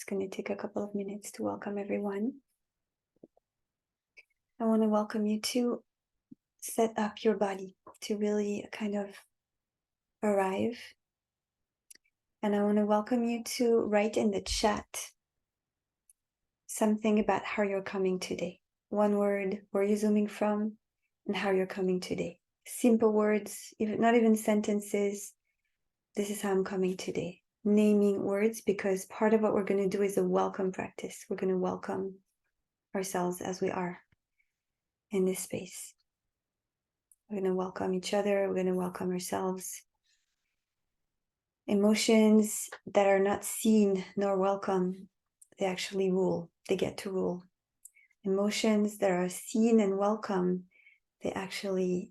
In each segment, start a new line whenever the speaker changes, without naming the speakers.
It's going to take a couple of minutes to welcome everyone. I want to welcome you to set up your body, to really kind of arrive. And I want to welcome you to write in the chat something about how you're coming today. One word, where you're zooming from, and how you're coming today. Simple words, not even sentences. This is how I'm coming today. Naming words, because part of what we're going to do is a welcome practice. We're going to welcome ourselves as we are in this space. We're going to welcome each other. We're going to welcome ourselves. Emotions that are not seen nor welcome, they actually rule. They get to rule. Emotions that are seen and welcome, they actually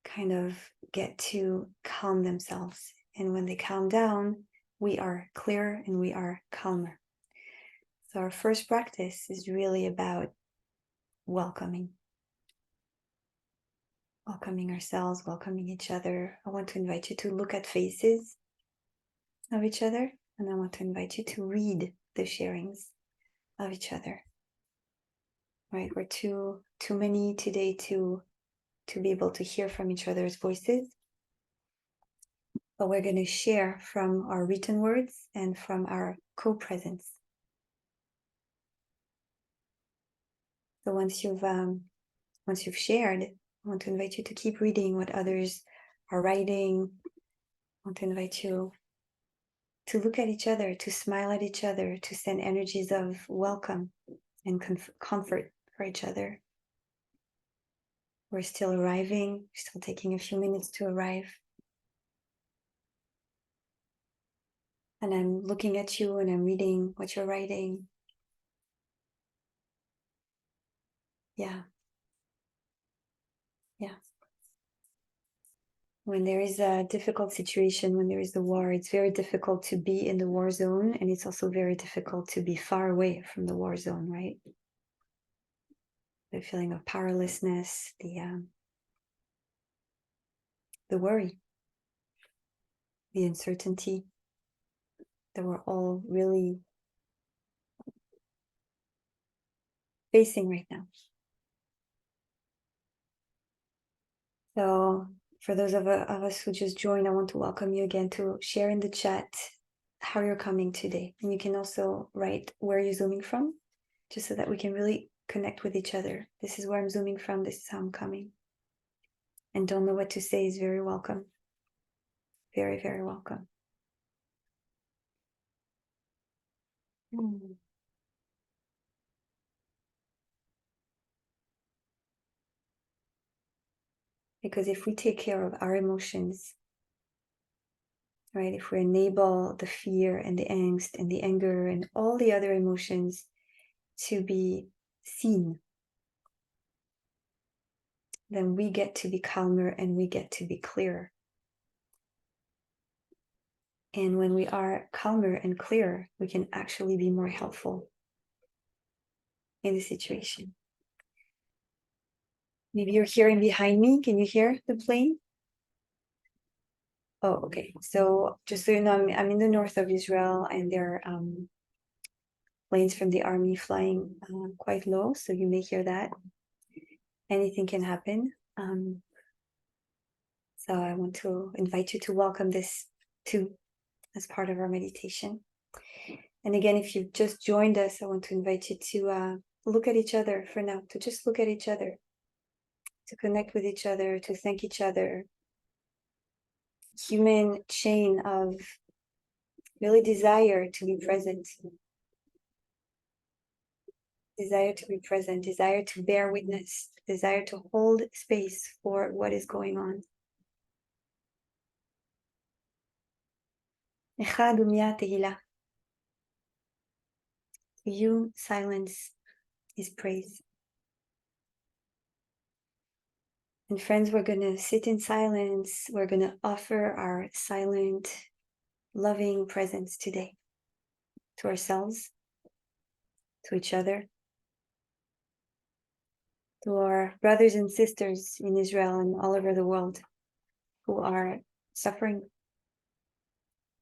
kind of get to calm themselves. And when they calm down, we are clearer and we are calmer. So our first practice is really about welcoming. Welcoming ourselves, welcoming each other. I want to invite you to look at faces of each other, and I want to invite you to read the sharings of each other. Right? We're too many today to be able to hear from each other's voices. But we're going to share from our written words and from our co-presence. So once you've shared, I want to invite you to keep reading what others are writing. I want to invite you to look at each other, to smile at each other, to send energies of welcome and comfort for each other. We're still arriving, still taking a few minutes to arrive. And I'm looking at you and I'm reading what you're writing. Yeah. Yeah. When there is a difficult situation, when there is the war, it's very difficult to be in the war zone, and it's also very difficult to be far away from the war zone, right? The feeling of powerlessness, the worry, the uncertainty that we're all really facing right now. So for those of us who just joined, I want to welcome you again to share in the chat how you're coming today. And you can also write where you're zooming from, just so that we can really connect with each other. This is where I'm zooming from. This is how I'm coming. And don't know what to say is very welcome. Very, very welcome. Because if we take care of our emotions, right, if we enable the fear and the angst and the anger and all the other emotions to be seen, then we get to be calmer and we get to be clearer. And when we are calmer and clearer, we can actually be more helpful in the situation. Maybe you're hearing behind me. Can you hear the plane? Oh, okay. So just so you know, I'm in the north of Israel, and there are planes from the army flying quite low, so you may hear that. Anything can happen. So I want to invite you to welcome this too as part of our meditation. And again, if you've just joined us, I want to invite you to look at each other for now, to just look at each other, to connect with each other, to thank each other. Human chain of really desire to be present. Desire to be present, desire to bear witness, desire to hold space for what is going on. To you, silence is praise. And friends, we're going to sit in silence. We're going to offer our silent, loving presence today to ourselves, to each other, to our brothers and sisters in Israel and all over the world who are suffering,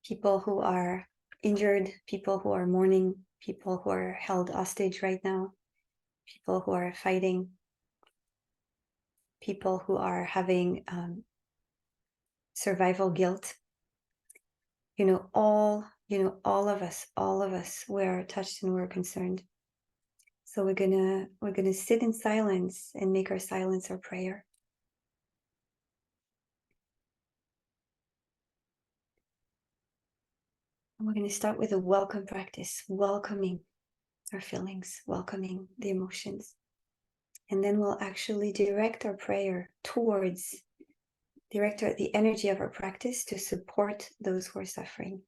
people who are injured, people who are mourning, people who are held hostage right now, people who are fighting, people who are having survival guilt. All of us, we're touched and we're concerned. So we're gonna sit in silence and make our silence our prayer. And we're gonna start with a welcome practice, welcoming our feelings, welcoming the emotions. And then we'll actually direct our prayer towards, the energy of our practice to support those who are suffering,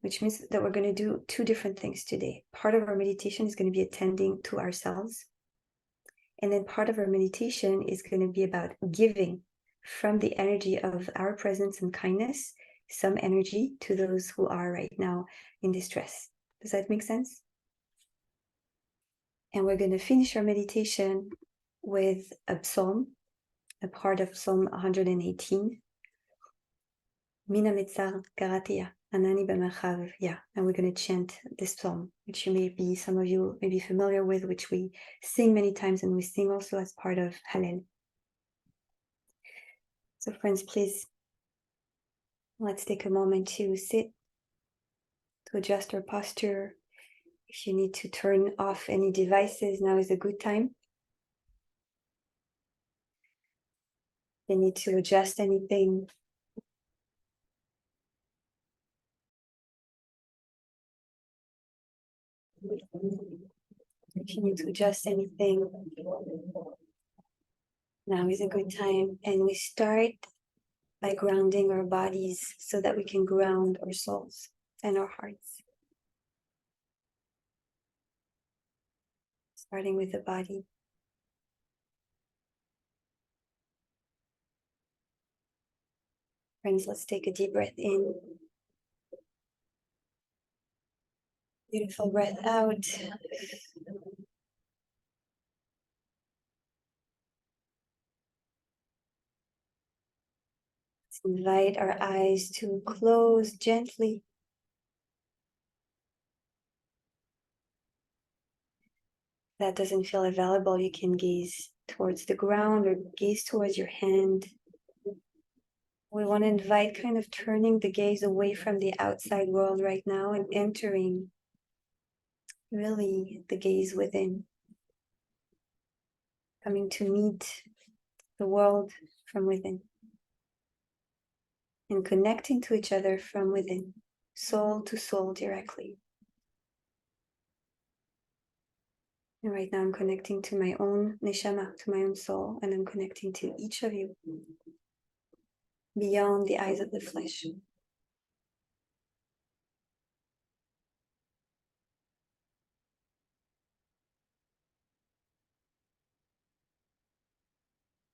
which means that we're going to do two different things today. Part of our meditation is going to be attending to ourselves. And then part of our meditation is going to be about giving from the energy of our presence and kindness, some energy to those who are right now in distress. Does that make sense? And we're going to finish our meditation with a psalm, a part of Psalm 118. Mina Mitzar Karatia, Anani B'Merchav Ya. And we're going to chant this psalm, which some of you may be familiar with, which we sing many times, and we sing also as part of Hallel. So friends, please, let's take a moment to sit, to adjust our posture. If you need to turn off any devices, now is a good time. If you need to adjust anything, now is a good time. And we start by grounding our bodies so that we can ground our souls and our hearts. Starting with the body. Friends, let's take a deep breath in. Beautiful breath out. Let's invite our eyes to close gently. If that doesn't feel available, you can gaze towards the ground or gaze towards your hand. We want to invite kind of turning the gaze away from the outside world right now and entering really the gaze within. Coming to meet the world from within. And connecting to each other from within, soul to soul directly. And right now I'm connecting to my own neshama, to my own soul, and I'm connecting to each of you beyond the eyes of the flesh.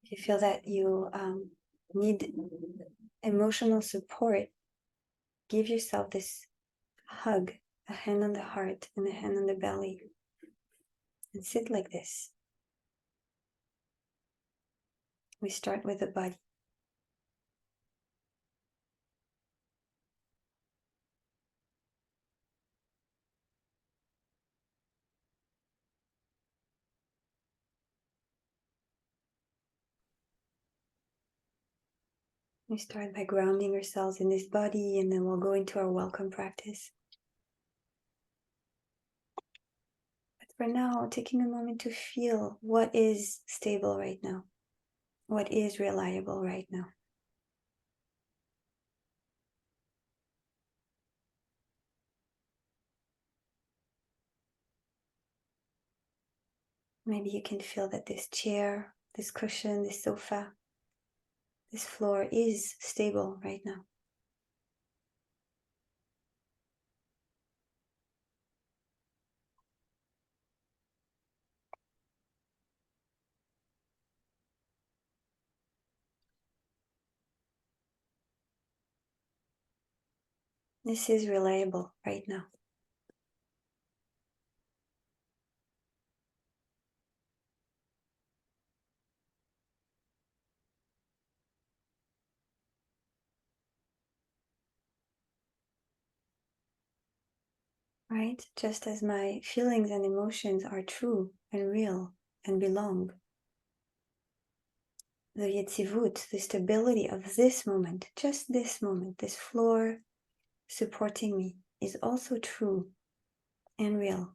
If you feel that you need emotional support, give yourself this hug, a hand on the heart and a hand on the belly, and sit like this. We start with the body. We start by grounding ourselves in this body, and then we'll go into our welcome practice. But for now, taking a moment to feel what is stable right now, what is reliable right now. Maybe you can feel that this chair, this cushion, this sofa, this floor is stable right now. This is reliable right now. right? Just as my feelings and emotions are true and real and belong. The yetzivut, the stability of this moment, just this moment, this floor supporting me, is also true and real.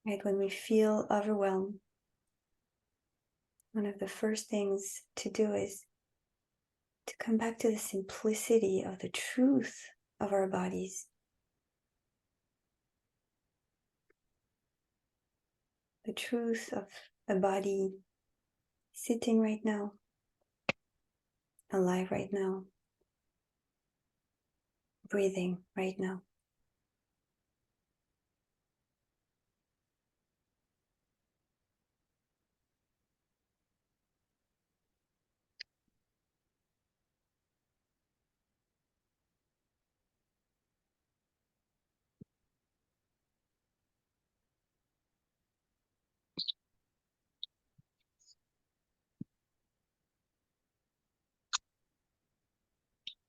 Right? When we feel overwhelmed, one of the first things to do is to come back to the simplicity of the truth of our bodies. The truth of a body sitting right now, alive right now, breathing right now.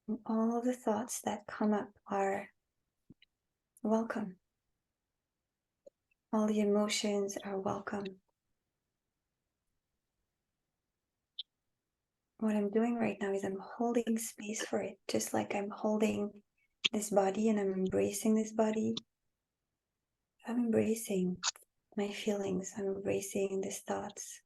And all the thoughts that come up are welcome. All the emotions are welcome. What I'm doing right now is I'm holding space for it, just like I'm holding this body and I'm embracing this body. I'm embracing my feelings. I'm embracing these thoughts.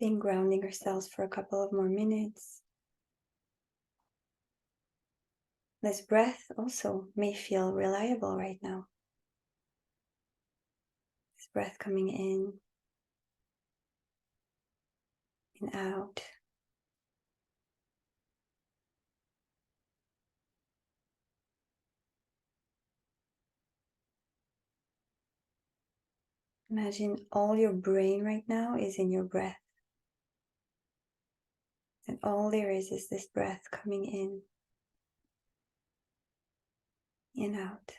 Being grounding ourselves for a couple of more minutes. This breath also may feel reliable right now. This breath coming in and out. Imagine all your brain right now is in your breath. And all there is this breath coming in and out.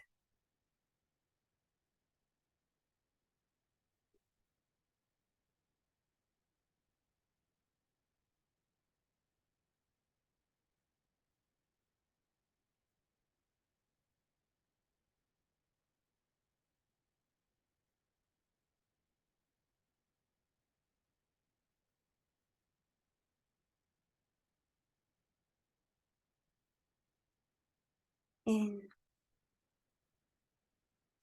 In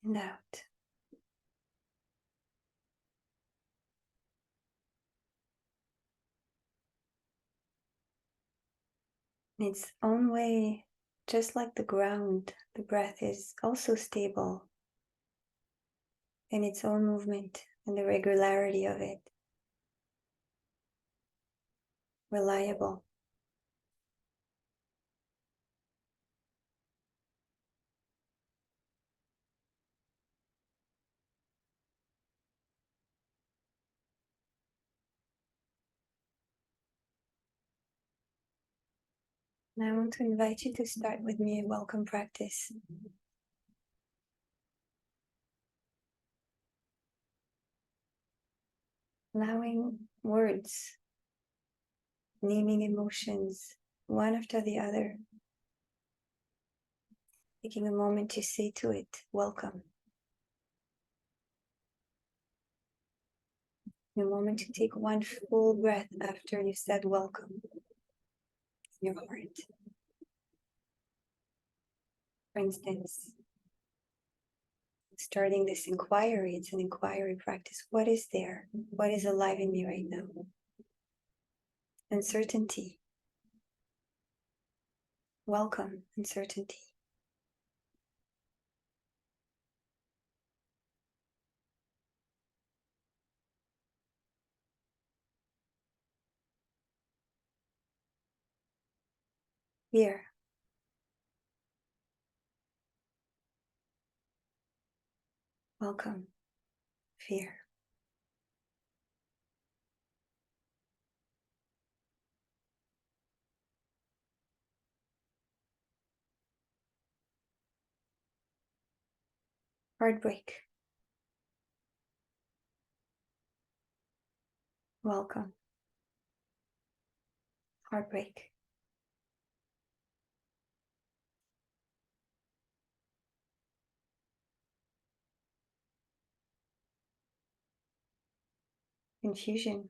and out. In its own way, just like the ground, the breath is also stable in its own movement and the regularity of it. Reliable. And I want to invite you to start with me a welcome practice. Allowing words, naming emotions, one after the other. Taking a moment to say to it, welcome. A moment to take one full breath after you said welcome in your heart. For instance, starting this inquiry, it's an inquiry practice. What is there? What is alive in me right now? Uncertainty. Welcome, uncertainty. Fear. Welcome fear. Heartbreak. Welcome. Heartbreak. Confusion.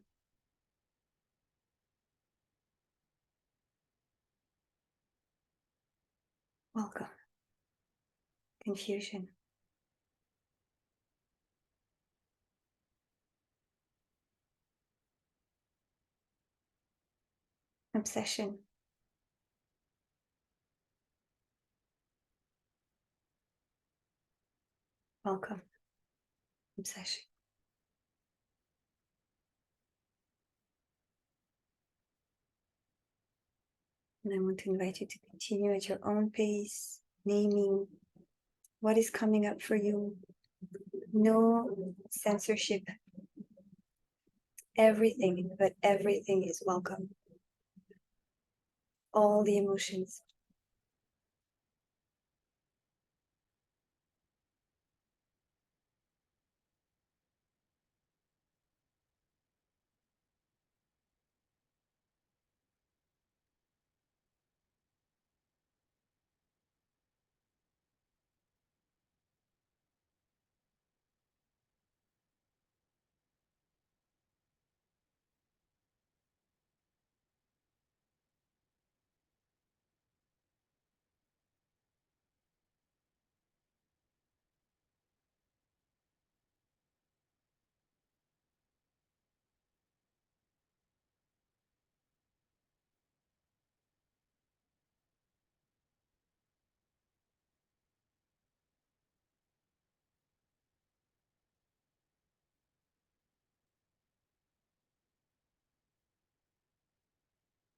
Welcome. Confusion. Obsession. Welcome. Obsession. And I want to invite you to continue at your own pace, naming what is coming up for you. No censorship. Everything, but everything is welcome. All the emotions.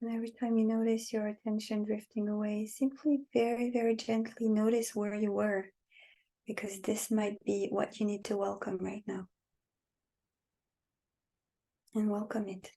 And every time you notice your attention drifting away, simply very, very gently notice where you were, because this might be what you need to welcome right now. And welcome it.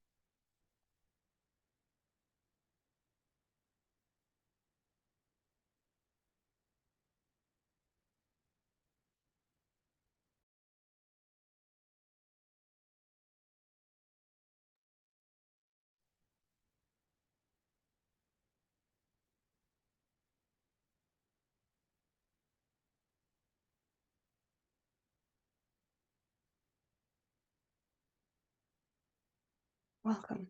Welcome.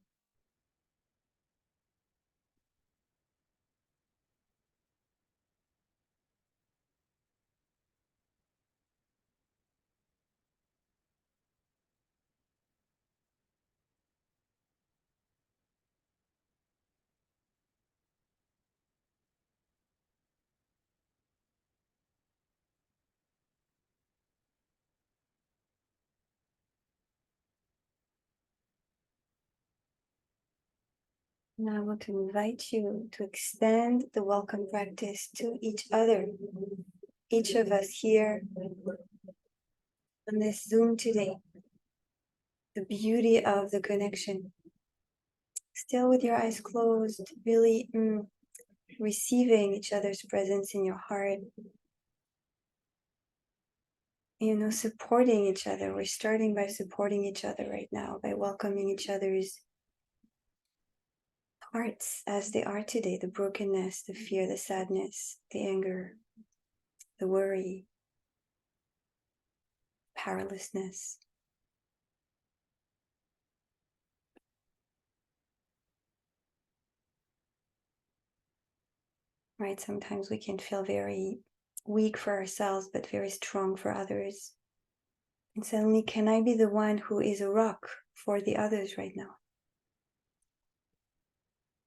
Now I want to invite you to extend the welcome practice to each other. Each of us here on this Zoom today. The beauty of the connection. Still with your eyes closed, really receiving each other's presence in your heart. Supporting each other. We're starting by supporting each other right now, by welcoming each other's hearts as they are today, the brokenness, the fear, the sadness, the anger, the worry, powerlessness. Right? Sometimes we can feel very weak for ourselves, but very strong for others. And suddenly, can I be the one who is a rock for the others right now?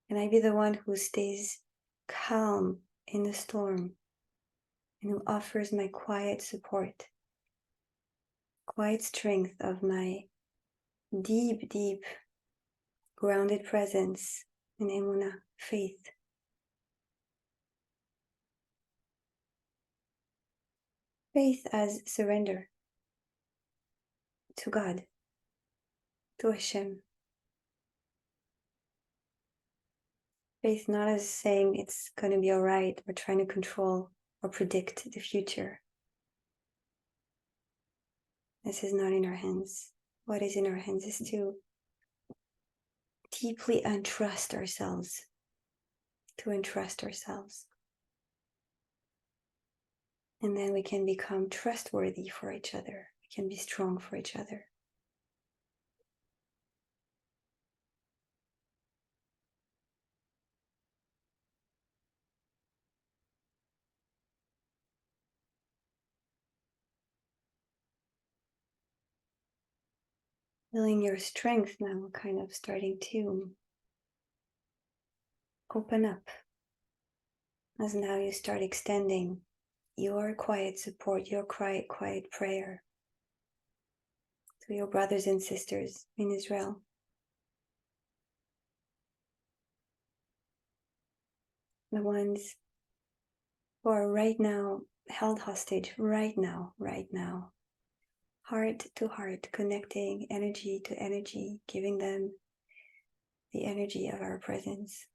Can I be the one who stays calm in the storm and who offers my quiet support, quiet strength of my deep, deep grounded presence in emunah, faith. Faith as surrender. to God, to Hashem. Faith not as saying it's going to be all right or trying to control or predict the future. This is not in our hands. What is in our hands is to deeply entrust ourselves, And then we can become trustworthy for each other. We can be strong for each other. Feeling your strength now kind of starting to open up. As now you start extending your quiet support, your quiet prayer to your brothers and sisters in Israel. The ones who are right now held hostage, right now, heart to heart, connecting energy to energy, giving them the energy of our presence.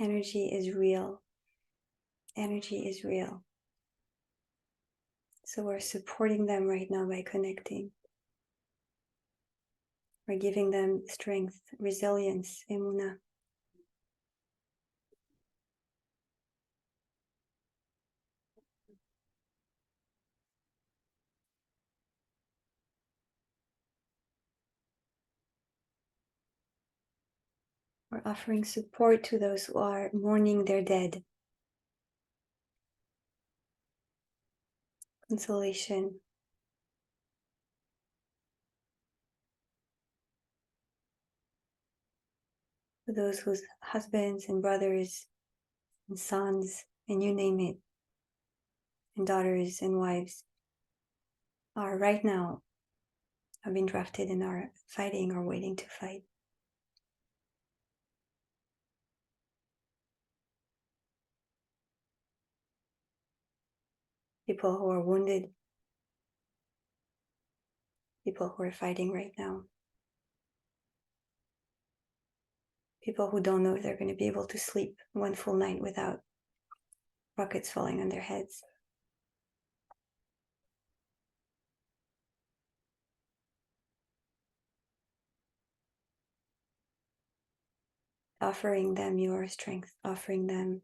Energy is real. Energy is real. So we're supporting them right now by connecting. We're giving them strength, resilience, emunah. We're offering support to those who are mourning their dead. Consolation. To those whose husbands and brothers and sons, and you name it, and daughters and wives are right now have been drafted and are fighting or waiting to fight. People who are wounded, people who are fighting right now, people who don't know if they're going to be able to sleep one full night without rockets falling on their heads. Offering them your strength, offering them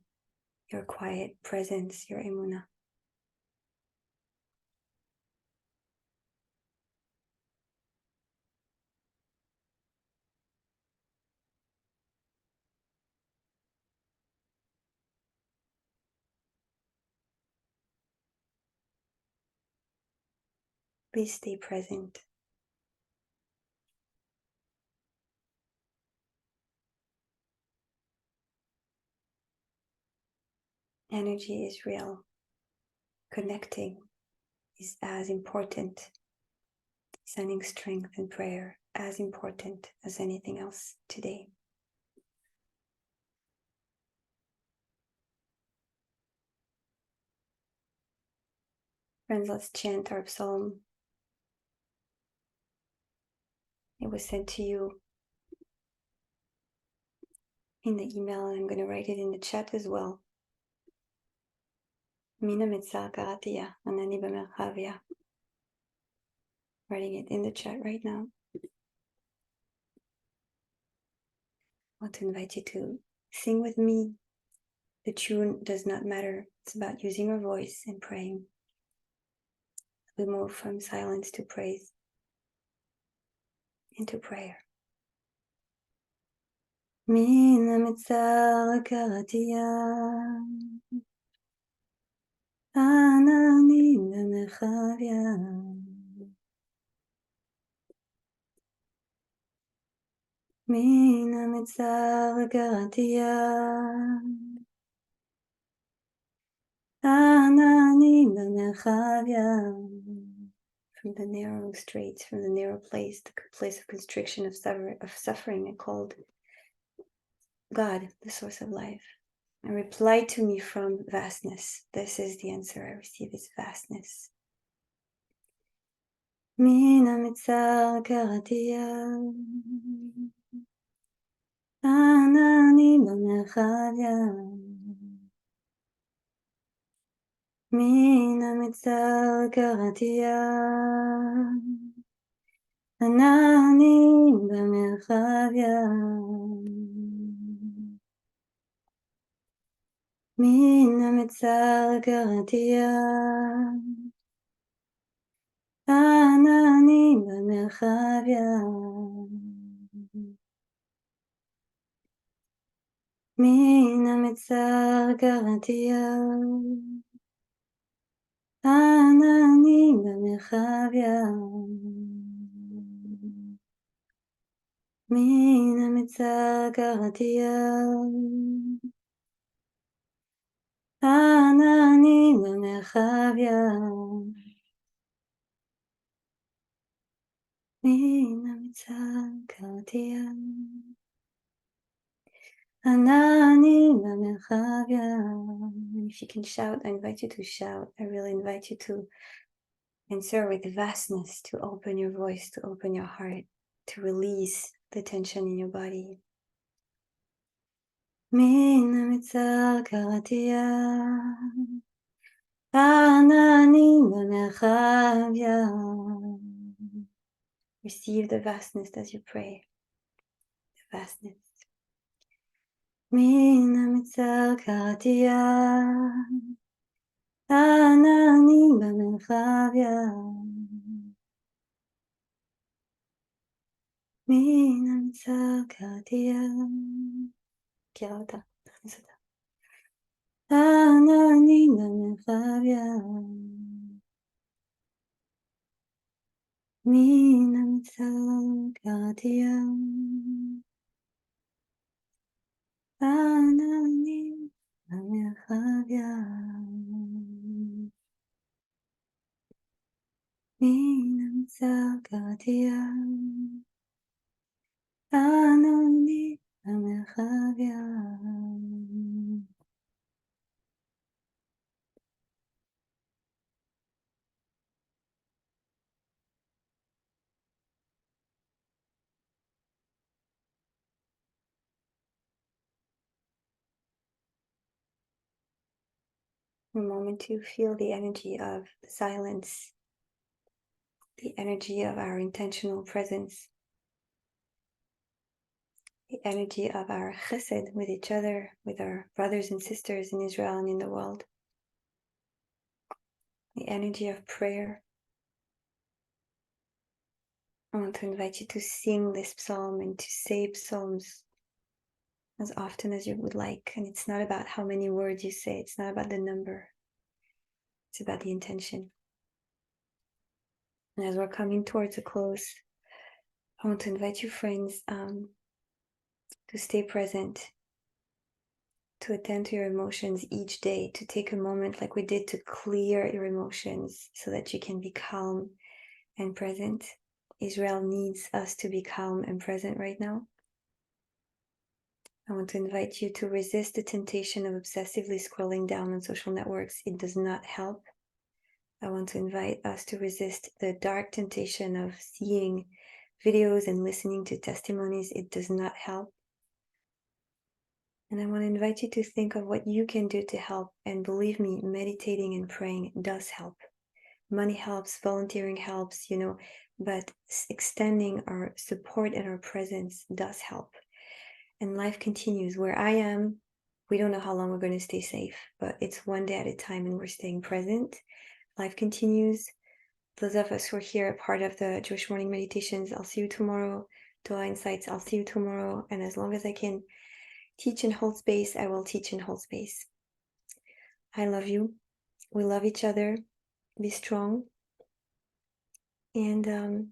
your quiet presence, your emunah. Please stay present. Energy is real. Connecting is as important. Sending strength and prayer as important as anything else today. Friends, let's chant our psalm. It was sent to you in the email, and I'm going to write it in the chat as well. Mina mitzah karatia anani b'merchavia. Writing it in the chat right now. I want to invite you to sing with me. The tune does not matter. It's about using our voice and praying. We move from silence to praise, into prayer. Mina mitzah karatia anani b'merchavia. Mina mitzah karatia anani b'merchavia. From the narrow straits, from the narrow place, the place of constriction, of suffering, called God, the source of life. A reply to me from vastness. This is the answer I receive, is vastness. Mina mitzar karatia Anani b'merchavya Mina mitzar karatia Anani b'merchavya Mina mitzar karatia Anani b'merchavya Mina mitzar karatia Anani b'merchavya Mina mitzar karatia Anani b'merchavya Mina mitzar karatia Anani b'merchavya. If you can shout, I invite you to shout. I really invite you to answer with vastness, to open your voice, to open your heart, to release the tension in your body. Mina mitzar karatia Anani b'merchavya. Receive the vastness as you pray. The vastness. Mina mitzar karatia Anani b'merchavya Mina mitzar karatia מכירה אותה, תכניס אותה. Anani b'merchavya Mina mitzar karatia Anani b'merchavya Mina mitzar karatia Anani b'merchavya A moment to feel the energy of silence, the energy of our intentional presence, the energy of our chesed with each other, with our brothers and sisters in Israel and in the world, the energy of prayer. I want to invite you to sing this psalm and to say psalms as often as you would like. And it's not about how many words you say, it's not about the number, it's about the intention. And as we're coming towards a close, I want to invite you, friends, to stay present, to attend to your emotions each day, to take a moment like we did to clear your emotions so that you can be calm and present. Israel needs us to be calm and present right now. I want to invite you to resist the temptation of obsessively scrolling down on social networks. It does not help. I want to invite us to resist the dark temptation of seeing videos and listening to testimonies. It does not help. And I want to invite you to think of what you can do to help. And believe me, meditating and praying does help. Money helps, volunteering helps, but extending our support and our presence does help. And life continues. Where I am, we don't know how long we're going to stay safe, but it's one day at a time and we're staying present. Life continues. Those of us who are here, part of the Jewish morning meditations, I'll see you tomorrow. Torah Insights, I'll see you tomorrow. And as long as I can teach and hold space, I will teach and hold space. I love you. We love each other. Be strong. And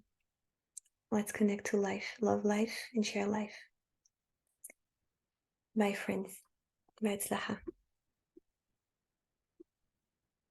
let's connect to life. Love life and share life. Bye, friends. Bye, Tzlacha.